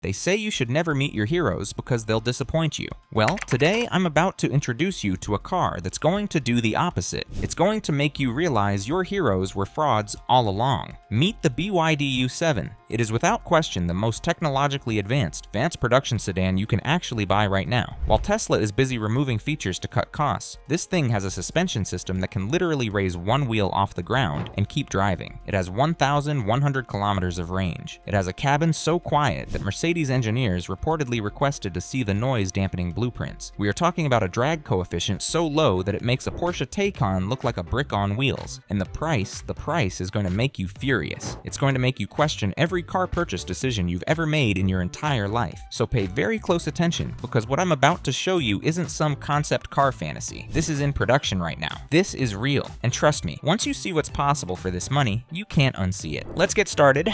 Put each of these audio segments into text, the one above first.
They say you should never meet your heroes because they'll disappoint you. Well, today I'm about to introduce you to a car that's going to do the opposite. It's going to make you realize your heroes were frauds all along. Meet the BYD U7. It is without question the most technologically advanced production sedan you can actually buy right now. While Tesla is busy removing features to cut costs, this thing has a suspension system that can literally raise one wheel off the ground and keep driving. It has 1,100 kilometers of range. It has a cabin so quiet that Mercedes engineers reportedly requested to see the noise dampening blueprints. We are talking about a drag coefficient so low that it makes a Porsche Taycan look like a brick on wheels. And the price is going to make you furious. It's going to make you question every car purchase decision you've ever made in your entire life. So pay very close attention, because what I'm about to show you isn't some concept car fantasy. This is in production right now. This is real. And trust me, once you see what's possible for this money, you can't unsee it. Let's get started.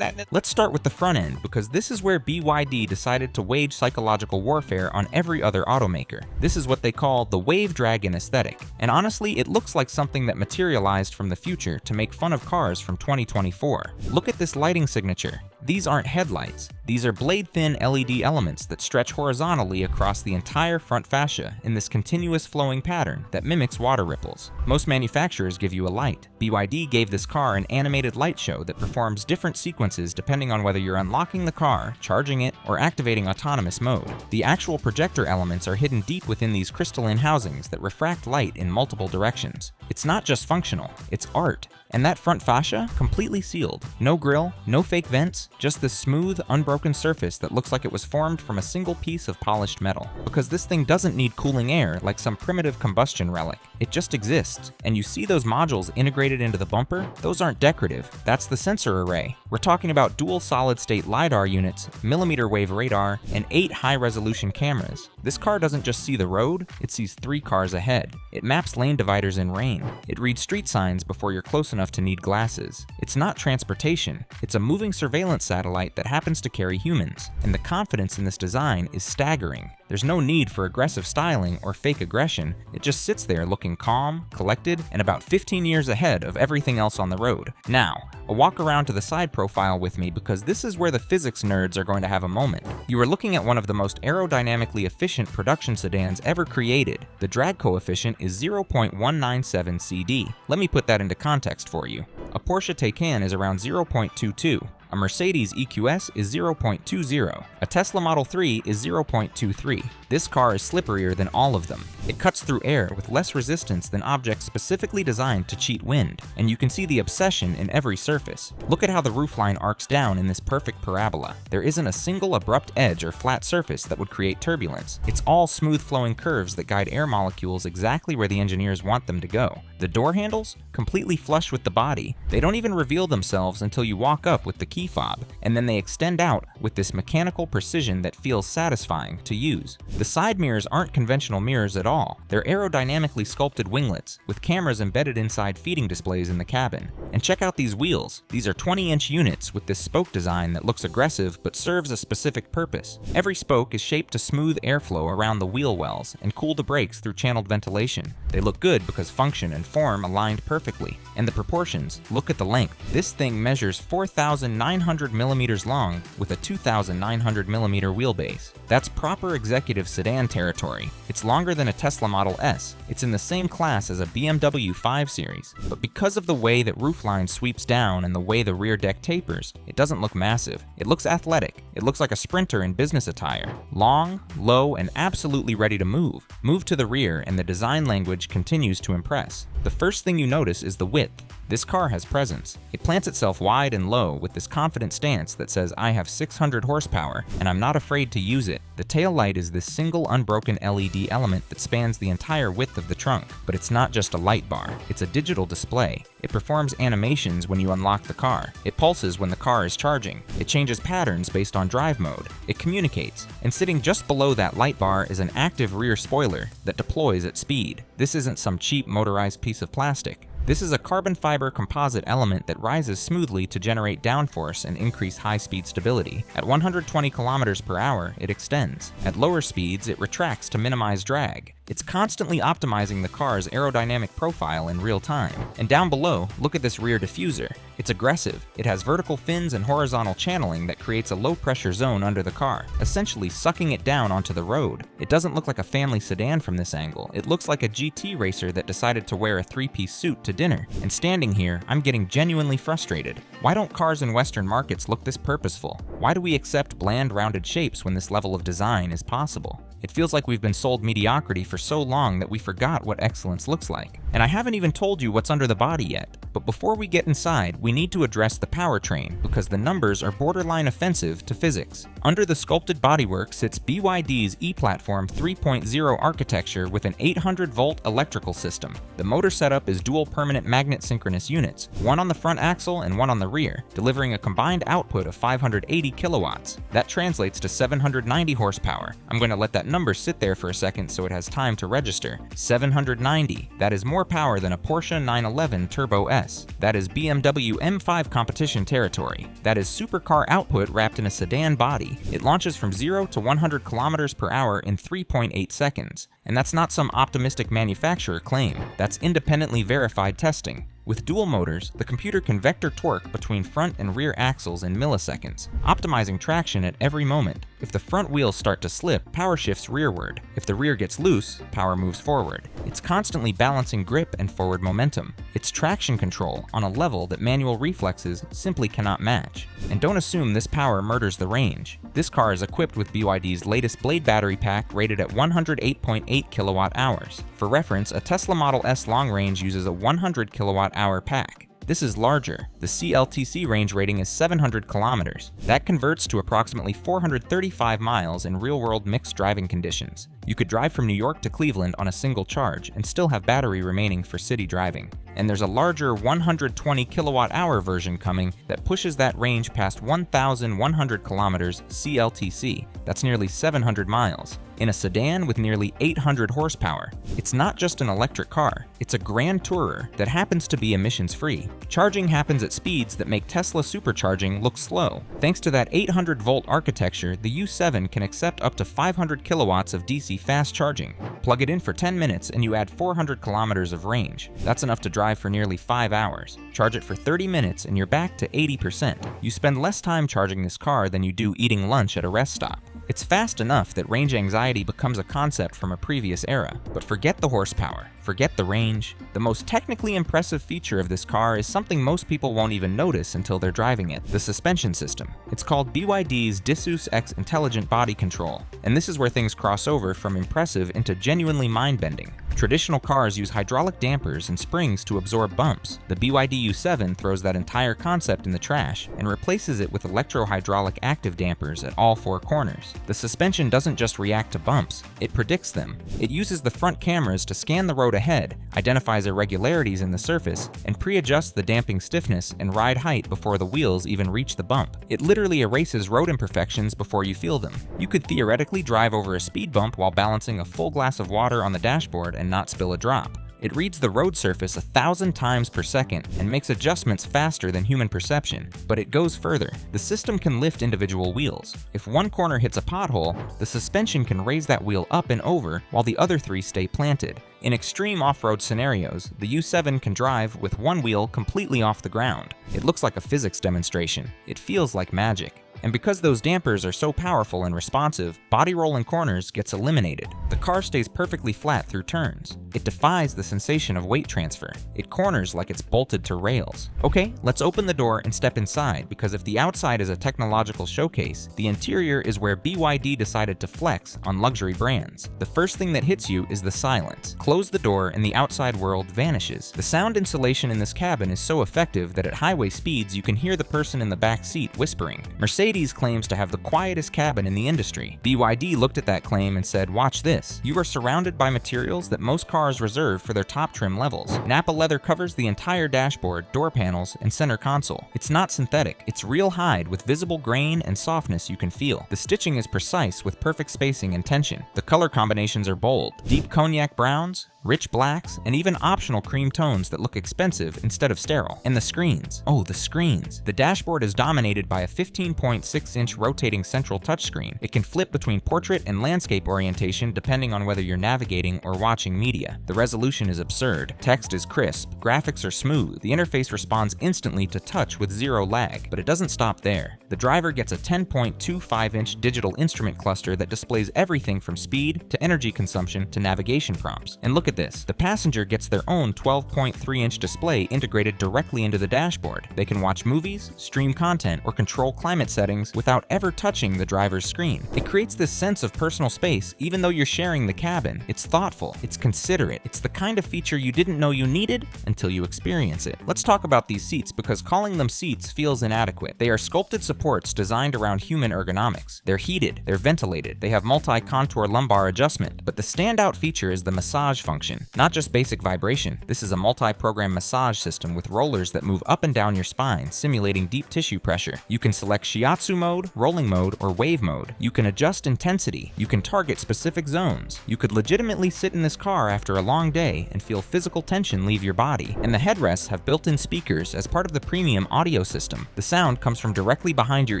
Let's start with the front end, because this is where BYD decided to wage psychological warfare on every other automaker. This is what they call the wave dragon aesthetic. And honestly, it looks like something that materialized from the future to make fun of cars from 2024. Look at this lighting signature. These aren't headlights. These are blade-thin LED elements that stretch horizontally across the entire front fascia in this continuous flowing pattern that mimics water ripples. Most manufacturers give you a light. BYD gave this car an animated light show that performs different sequences depending on whether you're unlocking the car, charging it, or activating autonomous mode. The actual projector elements are hidden deep within these crystalline housings that refract light in multiple directions. It's not just functional, it's art. And that front fascia, completely sealed. No grille, no fake vents, just this smooth, unbroken surface that looks like it was formed from a single piece of polished metal. Because this thing doesn't need cooling air like some primitive combustion relic. It just exists. And you see those modules integrated into the bumper? Those aren't decorative. That's the sensor array. We're talking about dual solid-state LiDAR units, millimeter wave radar, and 8 high-resolution cameras. This car doesn't just see the road, it sees 3 cars ahead. It maps lane dividers in rain. It reads street signs before you're close enough to need glasses. It's not transportation, it's a moving surveillance satellite that happens to carry humans. And the confidence in this design is staggering. There's no need for aggressive styling or fake aggression. It just sits there looking calm, collected, and about 15 years ahead of everything else on the road. Now, a walk around to the side profile with me, because this is where the physics nerds are going to have a moment. You are looking at one of the most aerodynamically efficient production sedans ever created. The drag coefficient is 0.197 CD. Let me put that into context for you. A Porsche Taycan is around 0.22. A Mercedes EQS is 0.20. A Tesla Model 3 is 0.23. This car is slipperier than all of them. It cuts through air with less resistance than objects specifically designed to cheat wind, and you can see the obsession in every surface. Look at how the roofline arcs down in this perfect parabola. There isn't a single abrupt edge or flat surface that would create turbulence. It's all smooth flowing curves that guide air molecules exactly where the engineers want them to go. The door handles? Completely flush with the body. They don't even reveal themselves until you walk up with the key fob, and then they extend out with this mechanical precision that feels satisfying to use. The side mirrors aren't conventional mirrors at all. They're aerodynamically sculpted winglets, with cameras embedded inside feeding displays in the cabin. And check out these wheels. These are 20-inch units with this spoke design that looks aggressive but serves a specific purpose. Every spoke is shaped to smooth airflow around the wheel wells and cool the brakes through channeled ventilation. They look good because function and form aligned perfectly. And the proportions, look at the length. This thing measures 4,900 millimeters long with a 2,900 millimeter wheelbase. That's proper executive sedan territory. It's longer than a Tesla Model S. It's in the same class as a BMW 5 Series. But because of the way that roofline sweeps down and the way the rear deck tapers, it doesn't look massive. It looks athletic. It looks like a sprinter in business attire. Long, low, and absolutely ready to move. Move to the rear and the design language continues to impress. The first thing you notice is the width. This car has presence. It plants itself wide and low with this confident stance that says, I have 600 horsepower and I'm not afraid to use it. The tail light is this single unbroken LED element that spans the entire width of the trunk. But it's not just a light bar, it's a digital display. It performs animations when you unlock the car. It pulses when the car is charging. It changes patterns based on drive mode. It communicates. And sitting just below that light bar is an active rear spoiler that deploys at speed. This isn't some cheap motorized piece of plastic. This is a carbon fiber composite element that rises smoothly to generate downforce and increase high-speed stability. At 120 km/h, it extends. At lower speeds, it retracts to minimize drag. It's constantly optimizing the car's aerodynamic profile in real time. And down below, look at this rear diffuser. It's aggressive. It has vertical fins and horizontal channeling that creates a low-pressure zone under the car, essentially sucking it down onto the road. It doesn't look like a family sedan from this angle. It looks like a GT racer that decided to wear a three-piece suit to dinner. And standing here, I'm getting genuinely frustrated. Why don't cars in Western markets look this purposeful? Why do we accept bland, rounded shapes when this level of design is possible? It feels like we've been sold mediocrity for so long that we forgot what excellence looks like. And I haven't even told you what's under the body yet. But before we get inside, we need to address the powertrain because the numbers are borderline offensive to physics. Under the sculpted bodywork sits BYD's E-Platform 3.0 architecture with an 800-volt electrical system. The motor setup is dual permanent magnet synchronous units, one on the front axle and one on the rear, delivering a combined output of 580 kilowatts. That translates to 790 horsepower. I'm going to let that number sit there for a second so it has time to register. 790. That is more power than a Porsche 911 Turbo S. That is BMW M5 competition territory. That is supercar output wrapped in a sedan body. It launches from 0 to 100 kilometers per hour in 3.8 seconds. And that's not some optimistic manufacturer claim. That's independently verified testing. With dual motors, the computer can vector torque between front and rear axles in milliseconds, optimizing traction at every moment. If the front wheels start to slip, power shifts rearward. If the rear gets loose, power moves forward. It's constantly balancing grip and forward momentum. It's traction control on a level that manual reflexes simply cannot match. And don't assume this power murders the range. This car is equipped with BYD's latest Blade battery pack rated at 108.8 kilowatt hours. For reference, a Tesla Model S long range uses a 100 kilowatt hour pack. This is larger. The CLTC range rating is 700 kilometers. That converts to approximately 435 miles in real-world mixed driving conditions. You could drive from New York to Cleveland on a single charge and still have battery remaining for city driving. And there's a larger 120 kilowatt-hour version coming that pushes that range past 1,100 kilometers CLTC. That's nearly 700 miles. In a sedan with nearly 800 horsepower. It's not just an electric car, it's a grand tourer that happens to be emissions-free. Charging happens at speeds that make Tesla supercharging look slow. Thanks to that 800-volt architecture, the U7 can accept up to 500 kilowatts of DC fast charging. Plug it in for 10 minutes and you add 400 kilometers of range. That's enough to drive for nearly 5 hours. Charge it for 30 minutes and you're back to 80%. You spend less time charging this car than you do eating lunch at a rest stop. It's fast enough that range anxiety becomes a concept from a previous era, but forget the horsepower, forget the range. The most technically impressive feature of this car is something most people won't even notice until they're driving it, the suspension system. It's called BYD's Disuse X Intelligent Body Control, and this is where things cross over from impressive into genuinely mind-bending. Traditional cars use hydraulic dampers and springs to absorb bumps. The BYD U7 throws that entire concept in the trash and replaces it with electro-hydraulic active dampers at all 4 corners. The suspension doesn't just react to bumps, it predicts them. It uses the front cameras to scan the road ahead, identifies irregularities in the surface, and pre-adjusts the damping stiffness and ride height before the wheels even reach the bump. It literally erases road imperfections before you feel them. You could theoretically drive over a speed bump while balancing a full glass of water on the dashboard and not spill a drop. It reads the road surface 1,000 times per second and makes adjustments faster than human perception, but it goes further. The system can lift individual wheels. If one corner hits a pothole, the suspension can raise that wheel up and over while the other 3 stay planted. In extreme off-road scenarios, the U7 can drive with one wheel completely off the ground. It looks like a physics demonstration. It feels like magic. And because those dampers are so powerful and responsive, body roll in corners gets eliminated. The car stays perfectly flat through turns. It defies the sensation of weight transfer. It corners like it's bolted to rails. Okay, let's open the door and step inside, because if the outside is a technological showcase, the interior is where BYD decided to flex on luxury brands. The first thing that hits you is the silence. Close the door and the outside world vanishes. The sound insulation in this cabin is so effective that at highway speeds you can hear the person in the back seat whispering. Mercedes claims to have the quietest cabin in the industry. BYD looked at that claim and said, watch this. You are surrounded by materials that most cars reserve for their top trim levels. Nappa leather covers the entire dashboard, door panels, and center console. It's not synthetic. It's real hide with visible grain and softness you can feel. The stitching is precise with perfect spacing and tension. The color combinations are bold. Deep cognac browns, rich blacks, and even optional cream tones that look expensive instead of sterile. And the screens. Oh, the screens. The dashboard is dominated by a 15.6-inch rotating central touchscreen. It can flip between portrait and landscape orientation depending on whether you're navigating or watching media. The resolution is absurd. Text is crisp. Graphics are smooth. The interface responds instantly to touch with zero lag. But it doesn't stop there. The driver gets a 10.25-inch digital instrument cluster that displays everything from speed to energy consumption to navigation prompts. And look at this. The passenger gets their own 12.3-inch display integrated directly into the dashboard. They can watch movies, stream content, or control climate settings without ever touching the driver's screen. It creates this sense of personal space even though you're sharing the cabin. It's thoughtful. It's considerate. It's the kind of feature you didn't know you needed until you experience it. Let's talk about these seats because calling them seats feels inadequate. They are sculpted supports designed around human ergonomics. They're heated, they're ventilated, they have multi-contour lumbar adjustment, but the standout feature is the massage function. Not just basic vibration, this is a multi-program massage system with rollers that move up and down your spine, simulating deep tissue pressure. You can select shiatsu mode, rolling mode, or wave mode. You can adjust intensity. You can target specific zones. You could legitimately sit in this car after a long day and feel physical tension leave your body. And the headrests have built-in speakers as part of the premium audio system. The sound comes from directly behind your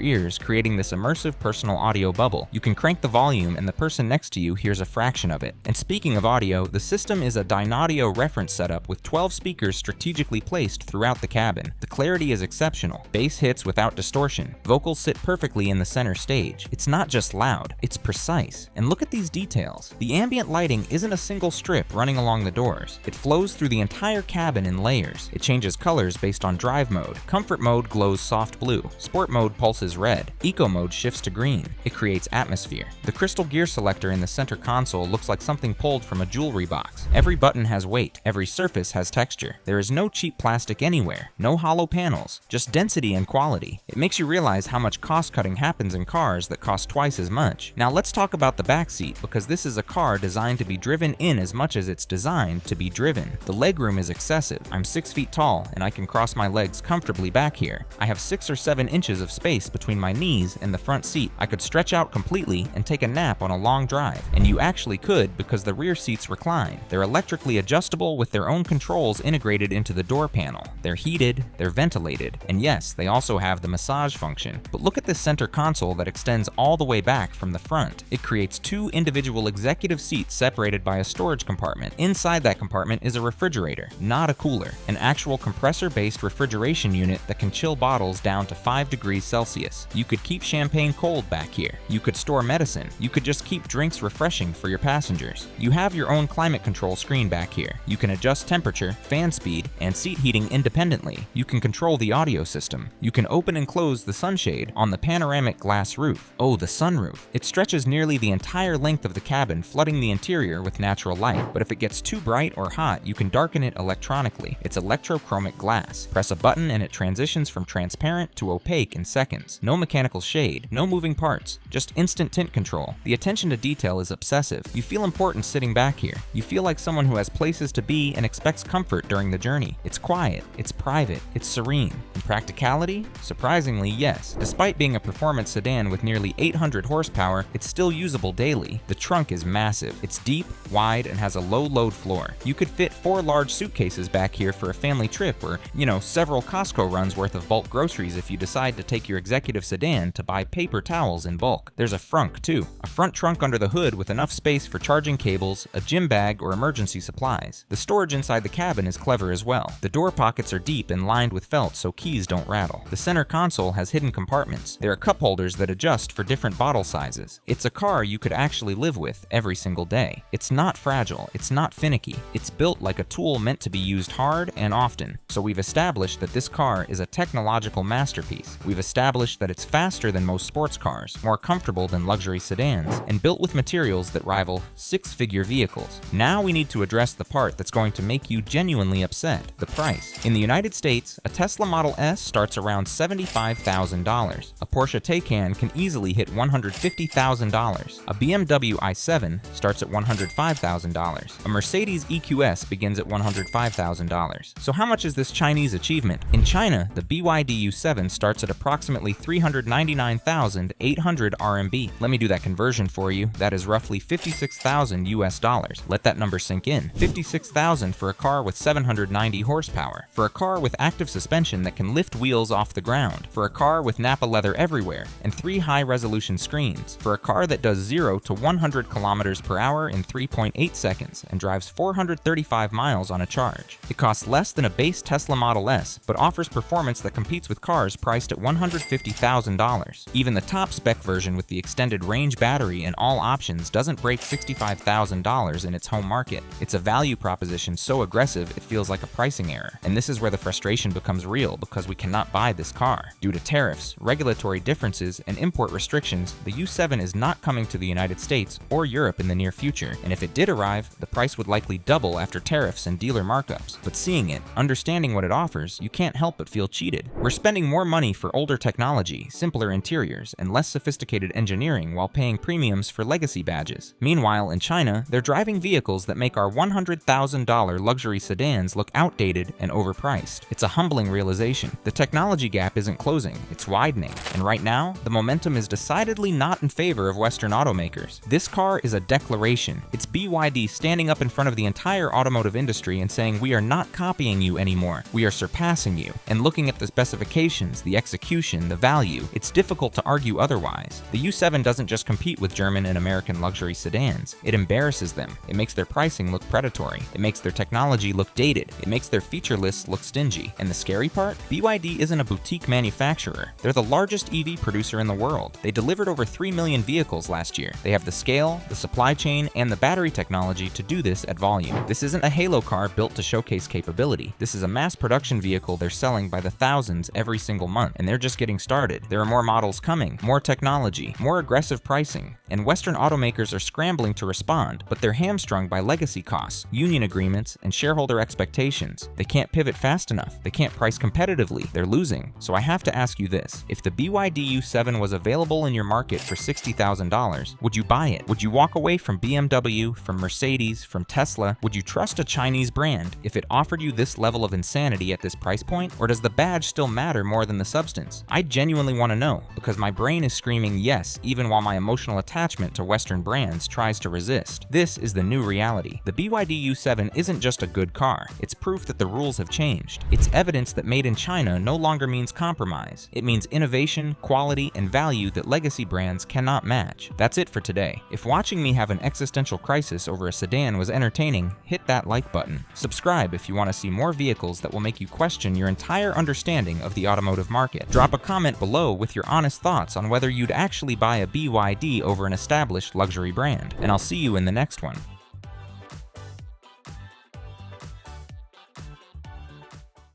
ears, creating this immersive personal audio bubble. You can crank the volume and the person next to you hears a fraction of it. And speaking of audio, the system is a Dynaudio reference setup with 12 speakers strategically placed throughout the cabin. The clarity is exceptional. Bass hits without distortion. Vocals sit perfectly in the center stage. It's not just loud, it's precise. And look at these details. The ambient lighting isn't a single strip running along the doors. It flows through the entire cabin in layers. It changes colors based on drive mode. Comfort mode glows soft blue. Sport mode pulses red. Eco mode shifts to green. It creates atmosphere. The crystal gear selector in the center console looks like something pulled from a jewelry box. Every button has weight. Every surface has texture. There is no cheap plastic anywhere. No hollow panels. Just density and quality. It makes you realize how much cost cutting happens in cars that cost twice as much. Now let's talk about the back seat because this is a car designed to be driven in as much as it's designed to be driven. The legroom is excessive. I'm 6 feet tall and I can cross my legs comfortably back here. I have 6 or 7 inches of space between my knees and the front seat. I could stretch out completely and take a nap on a long drive. And you actually could because the rear seats recline. They're electrically adjustable with their own controls integrated into the door panel. They're heated, they're ventilated, and yes, they also have the massage function. But look at this center console that extends all the way back from the front. It creates 2 individual executive seats separated by a storage compartment. Inside that compartment is a refrigerator, not a cooler, an actual compressor-based refrigeration unit that can chill bottles down to 5 degrees Celsius. You could keep champagne cold back here. You could store medicine. You could just keep drinks refreshing for your passengers. You have your own climate control screen back here. You can adjust temperature, fan speed, and seat heating independently. You can control the audio system. You can open and close the sunshade on the panoramic glass roof. Oh, the sunroof. It stretches nearly the entire length of the cabin, flooding the interior with natural light. But if it gets too bright or hot, you can darken it electronically. It's electrochromic glass. Press a button and it transitions from transparent to opaque in seconds. No mechanical shade, no moving parts, just instant tint control. The attention to detail is obsessive. You feel important sitting back here. You feel like someone who has places to be and expects comfort during the journey. It's quiet, it's private, it's serene. And practicality? Surprisingly, yes. Despite being a performance sedan with nearly 800 horsepower, it's still usable daily. The trunk is massive. It's deep, wide, and has a low load floor. You could fit 4 large suitcases back here for a family trip or, several Costco runs worth of bulk groceries if you decide to take your executive sedan to buy paper towels in bulk. There's a frunk too. A front trunk under the hood with enough space for charging cables, a gym bag, or emergency supplies. The storage inside the cabin is clever as well. The door pockets are deep and lined with felt so keys don't rattle. The center console has hidden compartments. There are cup holders that adjust for different bottle sizes. It's a car you could actually live with every single day. It's not fragile. It's not finicky. It's built like a tool meant to be used hard and often. So we've established that this car is a technological masterpiece. We've established that it's faster than most sports cars, more comfortable than luxury sedans, and built with materials that rival 6-figure vehicles. Now we need to address the part that's going to make you genuinely upset: the price. In the United States, a Tesla Model S starts around $75,000. A Porsche Taycan can easily hit $150,000. A BMW i7 starts at $105,000. A Mercedes EQS begins at $105,000. So how much is this Chinese achievement? In China, the BYD U7 starts at approximately 399,800 RMB. Let me do that conversion for you. That is roughly $56,000 US. Let that number number sink in. $56,000 for a car with 790 horsepower, for a car with active suspension that can lift wheels off the ground, for a car with Nappa leather everywhere, and 3 high-resolution screens, for a car that does 0 to 100 kilometers per hour in 3.8 seconds and drives 435 miles on a charge. It costs less than a base Tesla Model S, but offers performance that competes with cars priced at $150,000. Even the top spec version with the extended range battery and all options doesn't break $65,000 in its home market. It's a value proposition so aggressive it feels like a pricing error. And this is where the frustration becomes real, because we cannot buy this car. Due to tariffs, regulatory differences, and import restrictions, the U7 is not coming to the United States or Europe in the near future, and if it did arrive, the price would likely double after tariffs and dealer markups. But seeing it, understanding what it offers, you can't help but feel cheated. We're spending more money for older technology, simpler interiors, and less sophisticated engineering while paying premiums for legacy badges. Meanwhile, in China, they're driving vehicles that make our $100,000 luxury sedans look outdated and overpriced. It's a humbling realization. The technology gap isn't closing, it's widening. And right now, the momentum is decidedly not in favor of Western automakers. This car is a declaration. It's BYD standing up in front of the entire automotive industry and saying, we are not copying you anymore, we are surpassing you. And looking at the specifications, the execution, the value, it's difficult to argue otherwise. The U7 doesn't just compete with German and American luxury sedans, it embarrasses them. It makes their pricing look predatory. It makes their technology look dated. It makes their feature lists look stingy. And the scary part? BYD isn't a boutique manufacturer. They're the largest EV producer in the world. They delivered over 3 million vehicles last year. They have the scale, the supply chain, and the battery technology to do this at volume. This isn't a halo car built to showcase capability. This is a mass production vehicle they're selling by the thousands every single month, and they're just getting started. There are more models coming, more technology, more aggressive pricing, and Western automakers are scrambling to respond, but they're hamstrung by legacy costs, union agreements, and shareholder expectations. They can't pivot fast enough. They can't price competitively. They're losing. So I have to ask you this. If the BYD U7 was available in your market for $60,000, would you buy it? Would you walk away from BMW, from Mercedes, from Tesla? Would you trust a Chinese brand if it offered you this level of insanity at this price point? Or does the badge still matter more than the substance? I genuinely want to know, because my brain is screaming yes, even while my emotional attachment to Western brands tries to resist. This is the new reality. The BYD U7 isn't just a good car. It's proof that the rules have changed. It's evidence that made in China no longer means compromise. It means innovation, quality, and value that legacy brands cannot match. That's it for today. If watching me have an existential crisis over a sedan was entertaining, hit that like button. Subscribe if you want to see more vehicles that will make you question your entire understanding of the automotive market. Drop a comment below with your honest thoughts on whether you'd actually buy a BYD over an established luxury brand. And I'll see you in the next one.